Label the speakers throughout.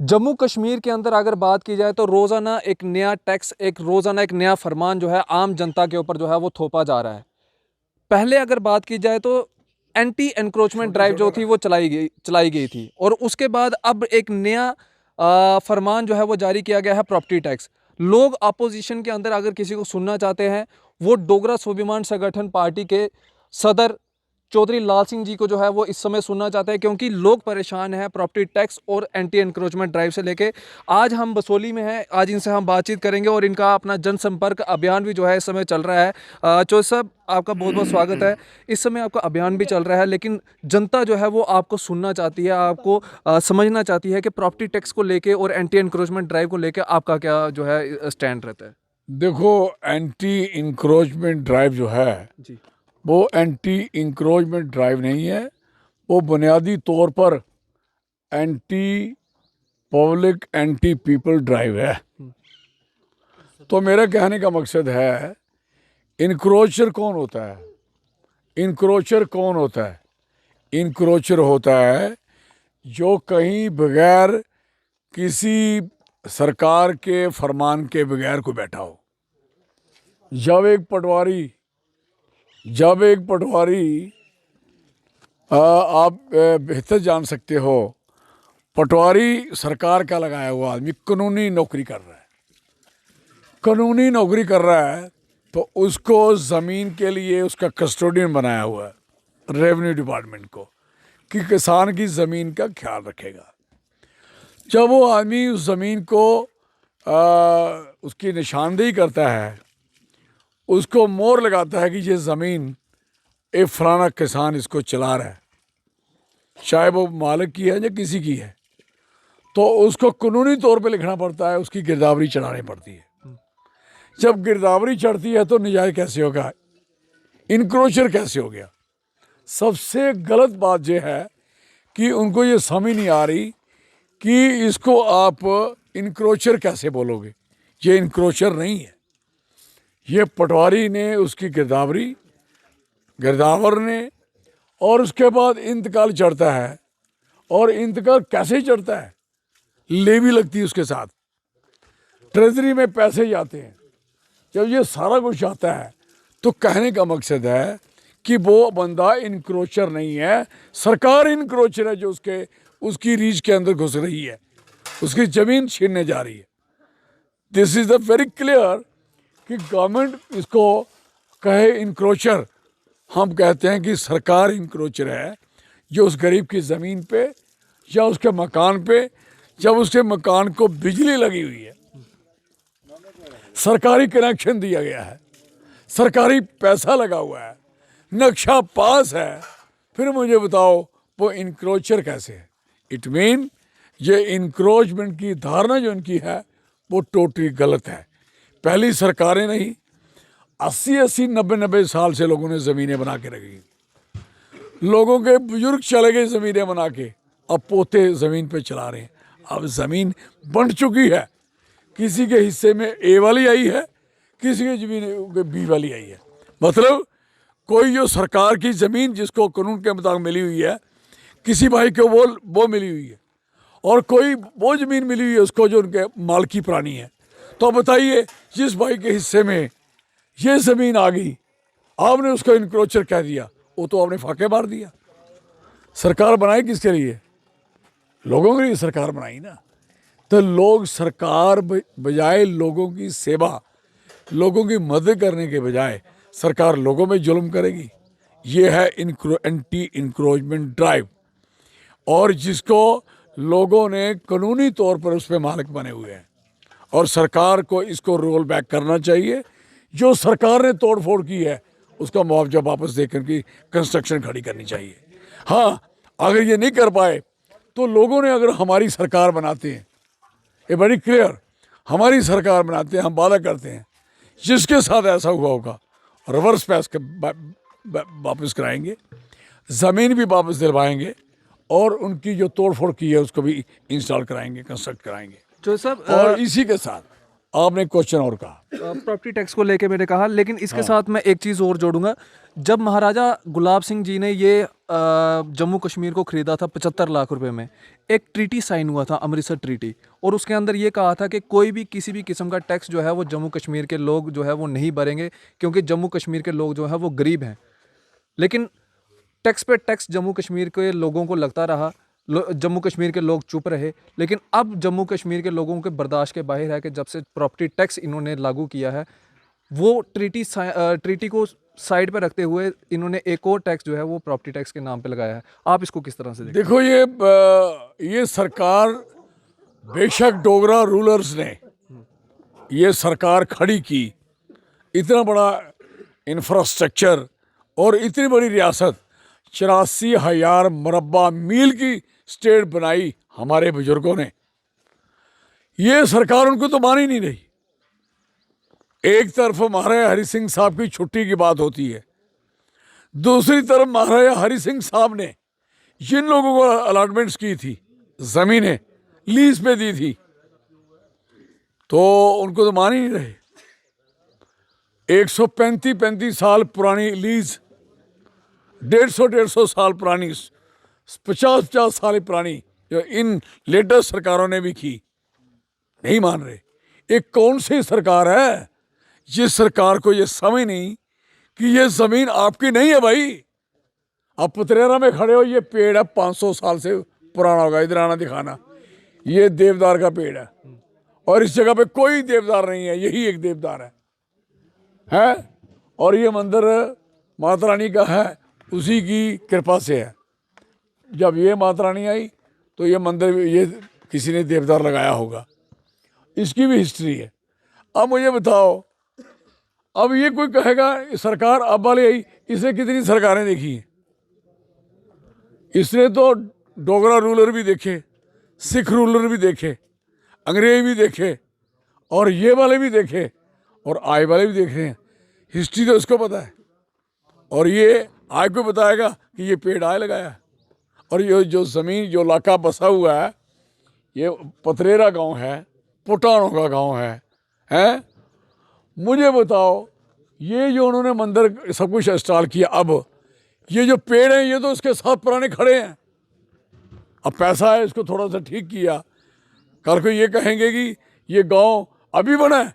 Speaker 1: जम्मू कश्मीर के अंदर अगर बात की जाए तो रोज़ाना एक नया टैक्स, रोज़ाना एक नया फरमान जो है आम जनता के ऊपर जो है वो थोपा जा रहा है। पहले अगर बात की जाए तो एंटी एनक्रोचमेंट ड्राइव जो थी वो चलाई गई थी, और उसके बाद अब एक नया फरमान जो है वो जारी किया गया है, प्रॉपर्टी टैक्स। लोग अपोजिशन के अंदर अगर किसी को सुनना चाहते हैं, वो डोगरा स्वाभिमान संगठन पार्टी के सदर चौधरी लाल सिंह जी को जो है वो इस समय सुनना चाहते हैं, क्योंकि लोग परेशान हैं प्रॉपर्टी टैक्स और एंटी एनक्रोचमेंट ड्राइव से लेके। आज हम बसोली में हैं, आज इनसे हम बातचीत करेंगे और इनका अपना जनसंपर्क अभियान भी जो है इस समय चल रहा है। चौधरी साहब, आपका बहुत बहुत स्वागत है। इस समय आपका अभियान भी चल रहा है, लेकिन जनता जो है वो आपको सुनना चाहती है, आपको समझना चाहती है कि प्रॉपर्टी टैक्स को लेके और एंटी एनक्रोचमेंट ड्राइव को लेके आपका क्या जो है स्टैंड रहता है।
Speaker 2: देखो, एंटी इंक्रोचमेंट ड्राइव जो है
Speaker 1: जी
Speaker 2: वो एंटी इंक्रोचमेंट ड्राइव नहीं है। वो बुनियादी तौर पर anti public anti people drive है। तो मेरा कहने का मकसद है, इनक्रोचर कौन होता है? इनक्रोचर कौन होता है? इनक्रोचर होता है जो कहीं बगैर किसी सरकार के फरमान के बगैर को बैठा हो। जब एक पटवारी आप बेहतर जान सकते हो, पटवारी सरकार का लगाया हुआ आदमी कानूनी नौकरी कर रहा है। कानूनी नौकरी कर रहा है तो उसको ज़मीन के लिए उसका कस्टोडियन बनाया हुआ है रेवेन्यू डिपार्टमेंट को, कि किसान की ज़मीन का ख्याल रखेगा। जब वो आदमी उस ज़मीन को उसकी निशानदेही करता है, उसको मोहर लगाता है कि ये ज़मीन एक फलाना किसान इसको चला रहा है, चाहे वो मालिक की है या किसी की है, तो उसको कानूनी तौर पे लिखना पड़ता है, उसकी गिरदावरी चढ़ानी पड़ती है। जब गिरदावरी चढ़ती है तो निजायज कैसे होगा, इनक्रोचर कैसे हो गया? सबसे गलत बात यह है कि उनको ये समझ नहीं आ रही कि इसको आप इनक्रोचर कैसे बोलोगे। ये इनक्रोचर नहीं है, ये पटवारी ने उसकी गिरदावर ने, और उसके बाद इंतकाल चढ़ता है। और इंतकाल कैसे चढ़ता है? लेवी लगती है उसके साथ, ट्रेजरी में पैसे जाते हैं। जब ये सारा कुछ आता है तो कहने का मकसद है कि वो बंदा इनक्रोचर नहीं है, सरकार इनक्रोचर है जो उसकी रीच के अंदर घुस रही है, उसकी ज़मीन छीनने जा रही है। This is the very clear कि गवर्नमेंट इसको कहे इनक्रोचर, हम कहते हैं कि सरकार इनक्रोचर है जो उस गरीब की ज़मीन पे या उसके मकान पे, जब उसके मकान को बिजली लगी हुई है, सरकारी कनेक्शन दिया गया है, सरकारी पैसा लगा हुआ है, नक्शा पास है, फिर मुझे बताओ वो इनक्रोचर कैसे है? इट मीन ये इनक्रोचमेंट की धारणा जो इनकी है वो टोटली गलत है। पहली सरकारें नहीं, 80-80, 90-90 साल से लोगों ने ज़मीनें बना के रखी। लोगों के बुजुर्ग चले गए ज़मीनें बना के, अब पोते ज़मीन पे चला रहे हैं। अब ज़मीन बंट चुकी है, किसी के हिस्से में ए वाली आई है, किसी के ज़मीन में बी वाली आई है। मतलब कोई जो सरकार की ज़मीन जिसको कानून के मुताबिक मिली हुई है, किसी भाई को वो मिली हुई है, और कोई वो ज़मीन मिली हुई है उसको जो उनके मालकी पुरानी है। तो बताइए, जिस भाई के हिस्से में ये ज़मीन आ गई, आपने उसको इनक्रोचर कह दिया, वो तो आपने फाके मार दिया। सरकार बनाई किसके लिए? लोगों के लिए सरकार बनाई ना। तो लोग, सरकार बजाय लोगों की सेवा, लोगों की मदद करने के बजाय सरकार लोगों में जुल्म करेगी। ये है एंटी इंक्रोचमेंट ड्राइव, और जिसको लोगों ने कानूनी तौर पर उस पर मालिक बने हुए हैं, और सरकार को इसको रोल बैक करना चाहिए। जो सरकार ने तोड़ फोड़ की है उसका मुआवजा वापस देकर की कंस्ट्रक्शन खड़ी करनी चाहिए। हाँ, अगर ये नहीं कर पाए तो लोगों ने, अगर हमारी सरकार बनाते हैं, ये बड़ी क्लियर, हमारी सरकार बनाते हैं, हम वादा करते हैं जिसके साथ ऐसा हुआ होगा रिवर्स पैस वापस कराएंगे, ज़मीन भी वापस दिलवाएंगे, और उनकी जो तोड़ फोड़ की है उसको भी इंस्टॉल कराएंगे, कंस्ट्रक्ट कराएंगे।
Speaker 1: जो सब
Speaker 2: और इसी के साथ आपने क्वेश्चन और कहा,
Speaker 1: प्रॉपर्टी टैक्स को लेके मैंने कहा, लेकिन इसके साथ मैं एक चीज़ और जोड़ूंगा। जब महाराजा गुलाब सिंह जी ने ये जम्मू कश्मीर को ख़रीदा था 75 लाख रुपए में, एक ट्रीटी साइन हुआ था, अमृतसर ट्रीटी, और उसके अंदर ये कहा था कि कोई भी किसी भी किस्म का टैक्स जो है वो जम्मू कश्मीर के लोग जो है वो नहीं भरेंगे, क्योंकि जम्मू कश्मीर के लोग जो है वो गरीब हैं। लेकिन टैक्स पे टैक्स जम्मू कश्मीर के लोगों को लगता रहा, जम्मू कश्मीर के लोग चुप रहे। लेकिन अब जम्मू कश्मीर के लोगों के बर्दाश्त के बाहर है कि जब से प्रॉपर्टी टैक्स इन्होंने लागू किया है, वो ट्रीटी को साइड पे रखते हुए इन्होंने एक और टैक्स जो है वो प्रॉपर्टी टैक्स के नाम पे लगाया है। आप इसको किस तरह से देखते
Speaker 2: देखो ये सरकार, बेशक डोगरा रूलर्स ने ये सरकार खड़ी की, इतना बड़ा इंफ्रास्ट्रक्चर और इतनी बड़ी रियासत, 84,000 मुरब्बा मील की स्टेट बनाई हमारे बुजुर्गों ने। ये सरकार उनको तो मान ही नहीं रही। एक तरफ महाराजा हरि सिंह साहब की छुट्टी की बात होती है, दूसरी तरफ महाराजा हरि सिंह साहब ने जिन लोगों को अलॉटमेंट्स की थी, जमीनें लीज पे दी थी, तो उनको तो मान ही नहीं रहे। 135 साल पुरानी लीज, 150 साल पुरानी, 50 साल पुरानी जो इन लेटेस्ट सरकारों ने भी की, नहीं मान रहे। एक कौन सी सरकार है जिस सरकार को ये समझ नहीं कि ये जमीन आपकी नहीं है भाई। आप पतरेरा में खड़े हो, ये पेड़ है 500 साल से पुराना होगा, इधर आना दिखाना, ये देवदार का पेड़ है और इस जगह पे कोई देवदार नहीं है, यही एक देवदार है। और ये मंदिर माता रानी का है, उसी की कृपा से है। जब ये माता रानी आई तो ये मंदिर ये किसी ने देवदार लगाया होगा, इसकी भी हिस्ट्री है। अब मुझे बताओ, अब ये कोई कहेगा सरकार अब वाली आई, इसने कितनी सरकारें देखी हैं? इसने तो डोगरा रूलर भी देखे, सिख रूलर भी देखे, अंग्रेज भी देखे, और ये वाले भी देखे, और आय वाले भी देख रहे हैं। हिस्ट्री तो इसको पता है। और ये आय को बताएगा कि ये पेड़ आय लगाया है। और ये जो ज़मीन, जो इलाका बसा हुआ है, ये पतरेरा गांव है, पुटानों का गांव है? मुझे बताओ, ये जो उन्होंने मंदिर सब कुछ इंस्टॉल किया, अब ये जो पेड़ हैं ये तो उसके साथ पुराने खड़े हैं। अब पैसा है, इसको थोड़ा सा ठीक किया, कल को ये कहेंगे कि ये गांव अभी बना है।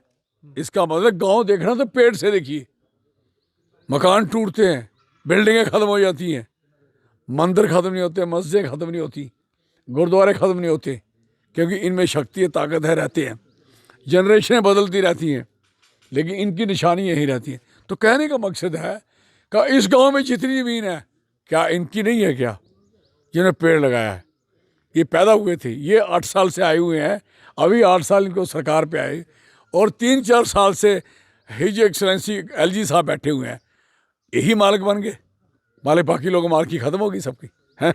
Speaker 2: इसका मतलब गांव देखना तो पेड़ से देखिए। मकान टूटते हैं, बिल्डिंगें ख़त्म हो जाती हैं, मंदिर ख़त्म नहीं होते, मस्जिदें ख़त्म नहीं होती, गुरुद्वारे ख़त्म नहीं होते, क्योंकि इनमें शक्ति है, ताकत है, रहते हैं। जनरेशनें बदलती रहती हैं, लेकिन इनकी निशानी यही रहती है। तो कहने का मकसद है कि इस गांव में जितनी ज़मीन है, क्या इनकी नहीं है क्या, जिन्हें पेड़ लगाया है? ये पैदा हुए थे, ये 8 साल से आए हुए हैं, अभी 8 साल इनको सरकार पे आए, और 3-4 साल से हिज एक्सलेंसी LG साहब बैठे हुए हैं, यही मालिक बन गए। मालिक, बाकी लोगों मालिकी ख़त्म होगी सबकी, हैं?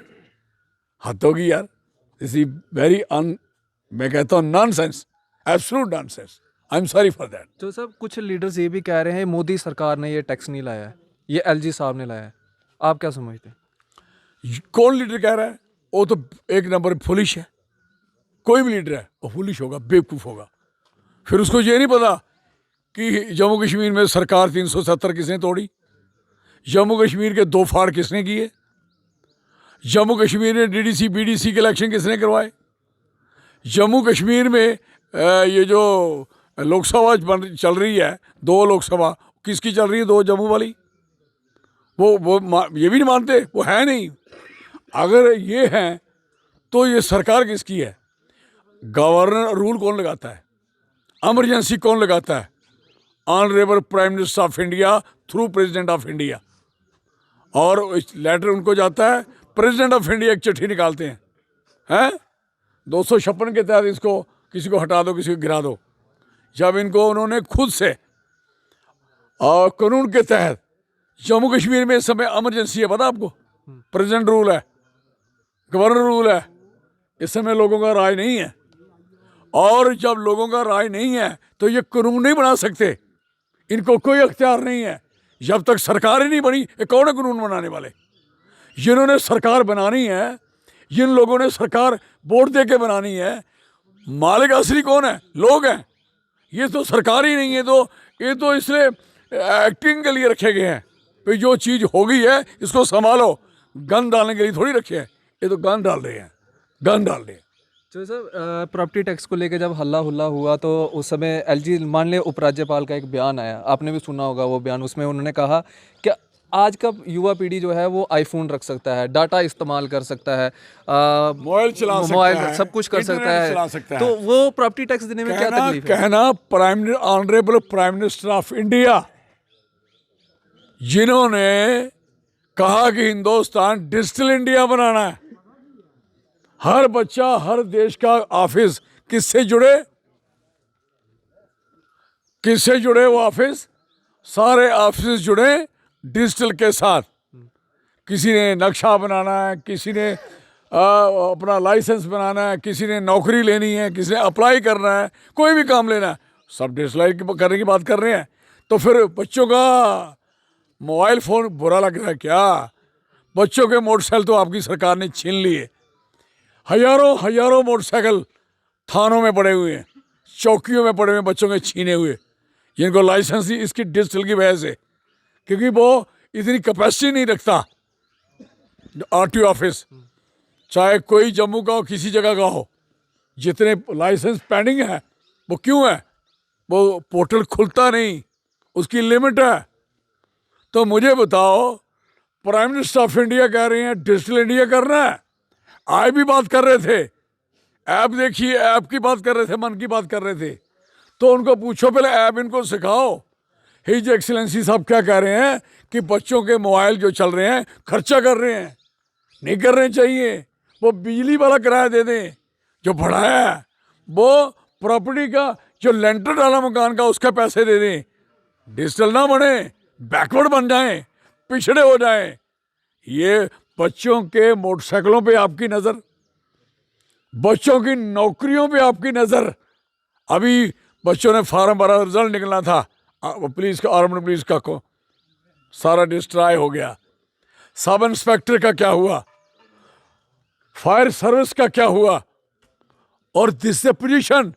Speaker 2: हद होगी यार। दिस इज वेरी मैं कहता हूँ nonsense, absolute nonsense. I am sorry for that.
Speaker 1: तो सब कुछ लीडर्स ये भी कह रहे हैं मोदी सरकार ने ये टैक्स नहीं लाया है, ये LG साहब ने लाया है। आप क्या समझते हैं?
Speaker 2: कौन लीडर कह रहा है? वो तो एक नंबर फुलिश है। कोई भी लीडर है वो फुलिश होगा, बेवकूफ़ होगा। फिर उसको ये नहीं पता कि जम्मू कश्मीर में सरकार 370 किसने तोड़ी, जम्मू कश्मीर के 2 फाड़ किसने किए, जम्मू कश्मीर में DDC BDC के इलेक्शन किसने करवाए, जम्मू कश्मीर में ये जो लोकसभा चल रही है, 2 लोकसभा किसकी चल रही है, 2 जम्मू वाली, वो ये भी नहीं मानते, वो है नहीं। अगर ये हैं तो ये सरकार किसकी है? गवर्नर रूल कौन लगाता है? इमरजेंसी कौन लगाता है? Honourable prime minister of India through president of India. और लेटर उनको जाता है, प्रेसिडेंट ऑफ इंडिया एक चिट्ठी निकालते हैं 256 के तहत इसको किसी को हटा दो, किसी को गिरा दो। जब इनको उन्होंने खुद से और कानून के तहत, जम्मू कश्मीर में इस समय इमरजेंसी है, पता आपको? प्रेसिडेंट रूल है, गवर्नर रूल है, इस समय लोगों का राज नहीं है। और जब लोगों का राज नहीं है तो ये कानून नहीं बना सकते, इनको कोई अख्तियार नहीं है। जब तक सरकार ही नहीं बनी, ये कौन है कानून बनाने वाले? जिन्होंने सरकार बनानी है, जिन लोगों ने सरकार वोट दे के बनानी है, मालिक असली कौन है? लोग हैं। ये तो सरकार ही नहीं है, तो ये तो इसलिए एक्टिंग के लिए रखे गए हैं भाई जो चीज़ हो गई है इसको संभालो, गन डालने के लिए थोड़ी रखे हैं। ये तो गन डाल रहे हैं, गन डाल रहे हैं।
Speaker 1: तो सर प्रॉपर्टी टैक्स को लेकर जब हल्ला हुल्ला हुआ तो उस समय एलजी मान ले उपराज्यपाल का एक बयान आया, आपने भी सुना होगा वो बयान। उसमें उन्होंने कहा कि आज का युवा पीढ़ी जो है वो आईफोन रख सकता है, डाटा इस्तेमाल कर सकता है,
Speaker 2: मोबाइल चला सकता
Speaker 1: मोबाइल
Speaker 2: है,
Speaker 1: सब कुछ कर सकता
Speaker 2: इंटरनेट
Speaker 1: है।
Speaker 2: चला सकता है।
Speaker 1: तो वो प्रॉपर्टी टैक्स देने में क्या तकलीफ है?
Speaker 2: कहना honourable prime minister of India, जिन्होंने कहा कि हिंदुस्तान डिजिटल इंडिया बनाना है, हर बच्चा हर देश का ऑफिस किससे जुड़े, किससे जुड़े वो ऑफिस, सारे ऑफिस जुड़े डिजिटल के साथ। किसी ने नक्शा बनाना है, किसी ने अपना लाइसेंस बनाना है, किसी ने नौकरी लेनी है, किसी ने अप्लाई करना है, कोई भी काम लेना है, सब डिजिटलाइज करने की बात कर रहे हैं। तो फिर बच्चों का मोबाइल फ़ोन बुरा लग रहा है क्या? बच्चों के मोटरसाइकिल तो आपकी सरकार ने छीन लिए, हजारों हजारों मोटरसाइकिल थानों में पड़े हुए हैं, चौकियों में पड़े हुए बच्चों के छीने हुए, जिनको लाइसेंस ही इसकी डिजिटल की वजह से, क्योंकि वो इतनी कैपेसिटी नहीं रखता आरटीओ ऑफिस, चाहे कोई जम्मू का हो किसी जगह का हो, जितने लाइसेंस पेंडिंग है वो क्यों है? वो पोर्टल खुलता नहीं, उसकी लिमिट है। तो मुझे बताओ, प्राइम मिनिस्टर ऑफ इंडिया कह रहे हैं डिजिटल इंडिया करना है, आए भी बात कर रहे थे, ऐप देखिए, ऐप की बात कर रहे थे, मन की बात कर रहे थे, तो उनको पूछो पहले ऐप इनको सिखाओ। हिज एक्सीलेंसी साहब क्या कह रहे हैं कि बच्चों के मोबाइल जो चल रहे हैं खर्चा कर रहे हैं, नहीं करने चाहिए, वो बिजली वाला किराया दे दें जो बढ़ाया है, वो प्रॉपर्टी का जो लेंटर डाला मकान का उसका पैसे दे दें। डिजिटल ना बने, बैकवर्ड बन जाएं, पिछड़े हो जाएं। ये बच्चों के मोटरसाइकिलों पे आपकी नज़र, बच्चों की नौकरियों पे आपकी नज़र। अभी बच्चों ने फार्म भरा, रिजल्ट निकलना था पुलिस का, आर्म्ड पुलिस का, को सारा डिस्ट्रॉय हो गया। सब इंस्पेक्टर का क्या हुआ, फायर सर्विस का क्या हुआ, और दिस पोजीशन।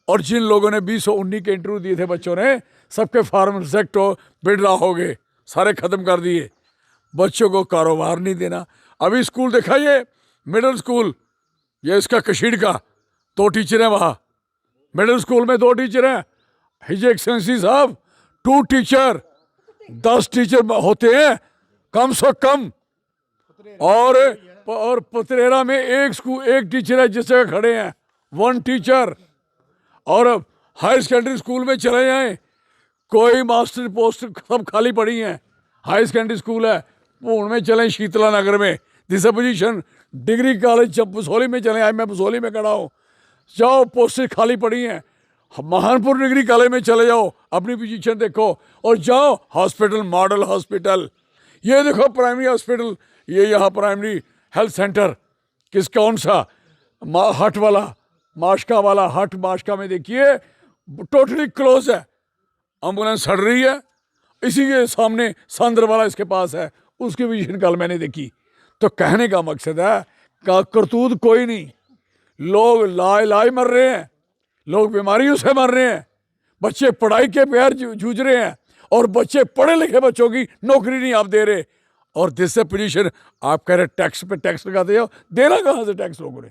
Speaker 2: और जिन लोगों ने 2019 के इंटरव्यू दिए थे बच्चों ने, सबके फार्म सेक्ट हो बिडरा हो गए, सारे ख़त्म कर दिए। बच्चों को कारोबार नहीं देना। अभी स्कूल देखा, ये मिडिल स्कूल, ये इसका कशीड़ का, 2 टीचर हैं वहाँ मिडिल स्कूल में, 2 टीचर हैं। हिज एक्सेलेंसी साहब, 2 टीचर, 10 टीचर होते हैं कम से कम, और पथरेरा में एक टीचर है जिस जगह खड़े हैं, 1 टीचर। और हाई सेकेंडरी स्कूल में चले जाएं, कोई मास्टर पोस्ट सब खाली पड़ी हैं। हाई सेकेंडरी स्कूल है पूर्ण में, चलें शीतला नगर में, दिस पोजीशन। डिग्री कॉलेज जब बसोली में चले, आज मैं बसोली में खड़ा हूँ, जाओ पोस्टें खाली पड़ी हैं। महानपुर डिग्री कॉलेज में चले जाओ, अपनी पोजीशन देखो, और जाओ हॉस्पिटल, मॉडल हॉस्पिटल, ये देखो प्राइमरी हॉस्पिटल, ये यहाँ प्राइमरी हेल्थ सेंटर कौन सा, हट वाला, माशका वाला, हट माशका में देखिए टोटली क्लोज है, एम्बुलेंस सड़ रही है। इसी के सामने सांद्र वाला इसके पास है, उसकी पोजीशन कल मैंने देखी। तो कहने का मकसद है का करतूत कोई नहीं, लोग लाए मर रहे हैं, लोग बीमारियों से मर रहे हैं, बच्चे पढ़ाई के पैर जूझ रहे हैं, और बच्चे पढ़े लिखे बच्चों की नौकरी नहीं आप दे रहे। और दिस पोजीशन आप कह रहे टैक्स पे टैक्स लगाते हो, देना कहाँ से टैक्स लोगों ने?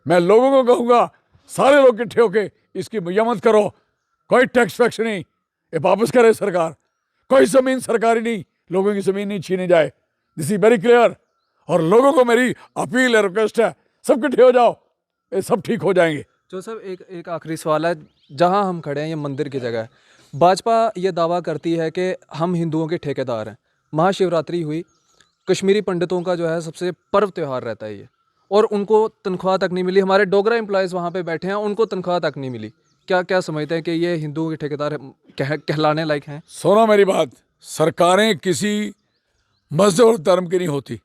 Speaker 2: मैं लोगों को कहूँगा, सारे लोग इकट्ठे होके इसकी मजम्मत करो, कोई टैक्स वैक्स नहीं, ये वापस करे सरकार, कोई ज़मीन सरकारी नहीं, लोगों की ज़मीन नहीं छीनी जाए, दिस इज वेरी क्लियर। और लोगों को मेरी अपील है, रिक्वेस्ट है, सब इकट्ठे हो जाओ, ये सब ठीक हो जाएंगे।
Speaker 1: जो सब एक आखिरी सवाल है, जहां हम खड़े हैं ये मंदिर की जगह है, भाजपा ये दावा करती है कि हम हिंदुओं के ठेकेदार हैं। महाशिवरात्रि हुई, कश्मीरी पंडितों का जो है सबसे पर्व त्यौहार रहता है ये, और उनको तनख्वाह तक नहीं मिली। हमारे डोगरा एम्प्लॉयज़ वहाँ पे बैठे हैं, उनको तनख्वाह तक नहीं मिली। क्या समझते हैं कि ये हिंदुओं के ठेकेदार कहलाने लायक हैं?
Speaker 2: सुनो मेरी बात, सरकारें किसी मजहब और धर्म की नहीं होती,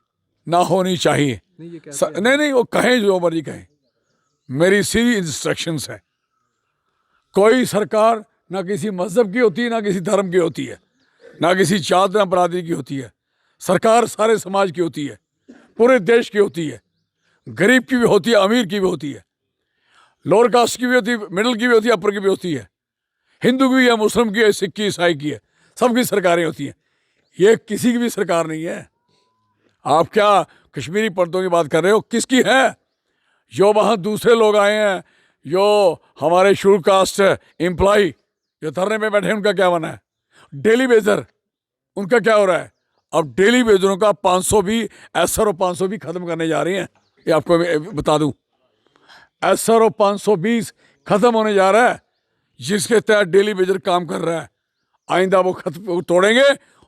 Speaker 2: ना होनी चाहिए।
Speaker 1: नहीं, ये क्या
Speaker 2: नहीं, वो कहें जो मर्जी कहें, मेरी सीधी इंस्ट्रक्शंस है। कोई सरकार ना किसी मजहब की होती है, ना किसी धर्म की होती है, ना किसी जात ना बरादरी की होती है। सरकार सारे समाज की होती है, पूरे देश की होती है, गरीब की भी होती है, अमीर की भी होती है, लोअर कास्ट की भी होती है, मिडिल की भी होती है, अपर की भी होती है। हिंदू की है, मुस्लिम की है, सिख की, ईसाई की है, सबकी सरकारें होती हैं। ये किसी की भी सरकार नहीं है। आप क्या कश्मीरी पंडितों की बात कर रहे हो? किसकी है? जो वहाँ दूसरे लोग आए हैं, जो हमारे शेड्यूल कास्ट एम्प्लॉय जो धरने पे बैठे हैं, उनका क्या बना है? डेली वेजर, उनका क्या हो रहा है? अब डेली वेजरों का 500 भी SRO 500 भी खत्म करने जा रही हैं। ये आपको मैं बता दूं, SRO 520 खत्म होने जा रहा है, जिसके तहत डेली वेजर काम कर रहा है। आइंदा वो तोड़ेंगे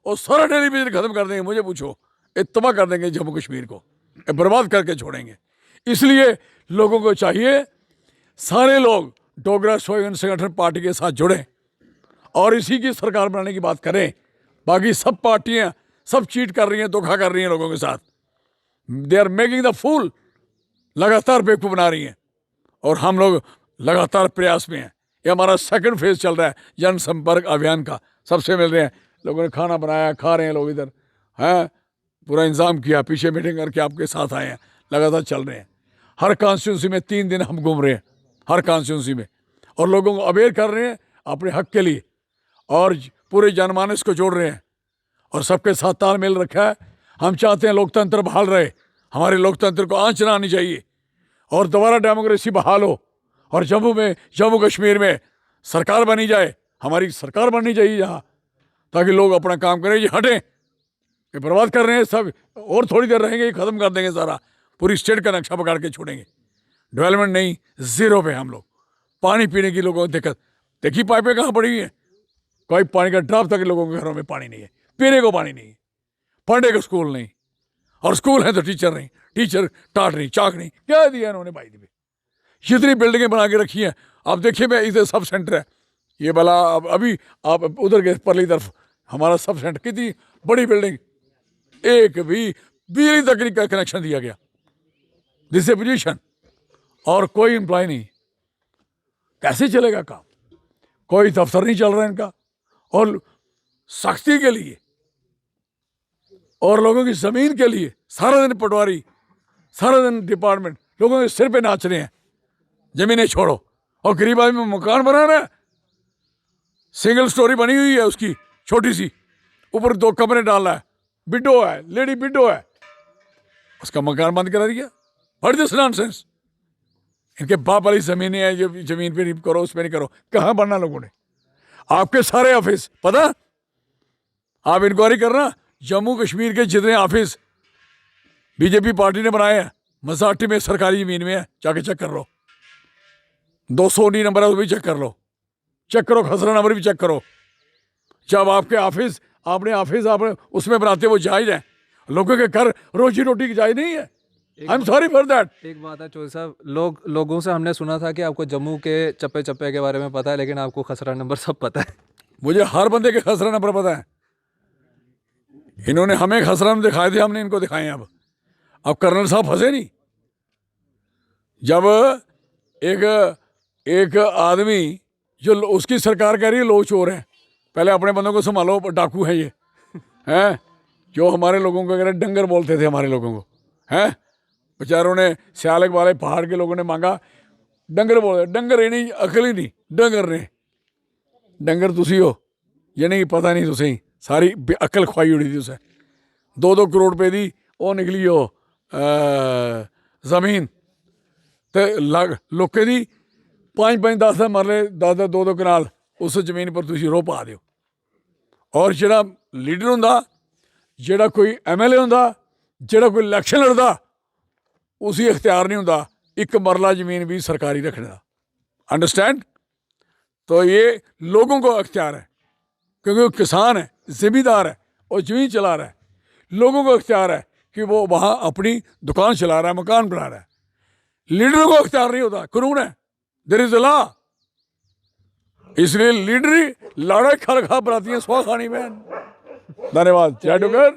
Speaker 2: और सारा डेली वेजर खत्म कर देंगे। मुझे पूछो, ये तबाह कर देंगे जम्मू कश्मीर को, ये बर्बाद करके छोड़ेंगे। इसलिए लोगों को चाहिए, सारे लोग डोगरा स्वयं संगठन पार्टी के साथ जुड़ें और इसी की सरकार बनाने की बात करें। बाकी सब पार्टियां सब चीट कर रही हैं, धोखा कर रही हैं लोगों के साथ। They are making the fool, लगातार बेवकूफ़ बना रही हैं और हम लोग लगातार प्रयास में हैं। ये हमारा सेकंड फेज चल रहा है जनसंपर्क अभियान का। सबसे मिल रहे हैं, लोगों ने खाना बनाया, खा रहे हैं लोग, इधर हैं पूरा इंतजाम किया, पीछे मीटिंग करके आपके साथ आए हैं, लगातार चल रहे हैं। हर कॉन्स्टिट्यूंसी में 3 दिन हम घूम रहे हैं, हर कॉन्स्टिट्यूंसी में, और लोगों को अवेयर कर रहे हैं अपने हक के लिए और पूरे जनमानस को जोड़ रहे हैं और सबके साथ तालमेल रखा है। हम चाहते हैं लोकतंत्र बहाल रहे, हमारे लोकतंत्र को आंच ना आनी चाहिए और दोबारा डेमोक्रेसी बहाल हो और जम्मू कश्मीर में सरकार बनी जाए, हमारी सरकार बननी चाहिए यहाँ, ताकि लोग अपना काम करें। ये हटें, ये बर्बाद कर रहे हैं सब, और थोड़ी देर रहेंगे ये ख़त्म कर देंगे सारा, पूरी स्टेट का नक्शा पकड़ के छोड़ेंगे। डेवलपमेंट नहीं, ज़ीरो पे हम लोग। पानी पीने की लोगों को दिक्कत, देखिए पाइपें कहाँ पड़ी हुई हैं, कोई पानी का ड्रॉप तक लोगों के घरों में पानी नहीं है, पीने को पानी नहीं है, पढ़ने को स्कूल नहीं, और स्कूल है तो टीचर नहीं, टीचर टाट नहीं, चाक नहीं, क्या दिया इन्होंने भाई दी? जितनी बिल्डिंगें बना के रखी हैं, आप देखिए, मैं इधर सब सेंटर है ये वाला, अभी आप उधर के परली तरफ हमारा सब सेंटर, कितनी बड़ी बिल्डिंग, एक भी बिजली तक का कनेक्शन दिया गया, डिस्ट्रीब्यूशन, और कोई एम्प्लॉय नहीं। कैसे चलेगा काम? कोई दफ्तर नहीं चल रहा है इनका, और सख्ती के लिए और लोगों की ज़मीन के लिए सारा दिन पटवारी, सारा दिन डिपार्टमेंट लोगों के सिर पे नाच रहे हैं, ज़मीनें छोड़ो, और गरीब आदमी में मकान बना रहा है, सिंगल स्टोरी बनी हुई है उसकी छोटी सी, ऊपर 2 कमरे डाला है, विडो है, लेडी विडो है, उसका मकान बंद करा दिया। What this nonsense? इनके बाप वाली ज़मीनें हैं, जो ज़मीन पे नहीं करो, उस पे नहीं करो, कहाँ बनना लोगों ने? आपके सारे ऑफिस पता, आप इंक्वायरी करना, जम्मू कश्मीर के जितने ऑफिस बीजेपी पार्टी ने बनाए हैं, मजाटी में सरकारी ज़मीन में है, जाके चेक कर लो। 219 नंबर है, वो भी चेक कर लो, चेक करो, खसरा नंबर भी चेक करो। जब आपके ऑफिस, आपने उसमें बनाते वो जायज़ है, लोगों के घर रोजी रोटी की जायज़ नहीं है। I am sorry for that.
Speaker 1: एक बात है चौधरी साहब, लोगों से हमने सुना था कि आपको जम्मू के चप्पे चप्पे के बारे में पता है, लेकिन आपको खसरा नंबर सब पता है।
Speaker 2: मुझे हर बंदे के खसरा नंबर पता है। इन्होंने हमें खसरा नंबर दिखाए थे, हमने इनको दिखाए। अब कर्नल साहब फंसे नहीं। जब एक आदमी जो उसकी सरकार कह रही है लोग चोर हैं, पहले अपने बंदों को संभालो, डाकू है ये, हैं जो हमारे लोगों को अगर डंगर बोलते थे, हमारे लोगों को, हैं बेचारों ने, सियालक वाले पहाड़ के लोगों ने मांगा, डंगर बोल, डंगर ही नहीं, अकल ही नहीं, डंगर ने, डंगर तुसी हो, ये नहीं पता नहीं तुसें, सारी अकल खुआई उड़ी थी उसे। 2-2 करोड़ रुपए दी, वो निकली हो जमीन, तो लोकें दी 5-5 10 मरले, 10 2-2 कनाल उस जमीन पर तुसी रो पा दियो। और जेड़ा लीडर होंदा, जेड़ा कोई MLA होंदा, जेड़ा कोई इलैक्शन लड़दा, उसी इख्तियार नहीं होंदा एक मरला ज़मीन भी सरकारी रखने का। अंडरस्टैंड? तो ये लोगों को इख्तियार है, क्योंकि वो किसान है, ज़मींदार है और ज़मीन चला रहा है। लोगों को इख्तियार है कि वो वहाँ अपनी दुकान चला रहा है, मकान बना रहा है। लीडरों को इख्तियार नहीं होता, कानून है, देयर इज अ लॉ। इसलिए लीडरी लाड़ा खा खा बनाती है, स्वा खानी बहन। धन्यवाद। जय डोगर,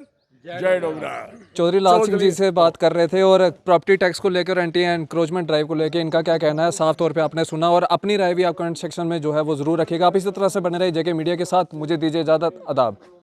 Speaker 2: जय डोगरा।
Speaker 1: चौधरी लाल सिंह जी से बात कर रहे थे, और प्रॉपर्टी टैक्स को लेकर, एंटी एनक्रोचमेंट ड्राइव को लेकर इनका क्या कहना है, साफ तौर पे आपने सुना, और अपनी राय भी आप कमेंट सेक्शन में जो है वो ज़रूर रखिएगा। आप इसी तरह से बने रहिए जेके मीडिया के साथ। मुझे दीजिए इजाज़त, आदाब।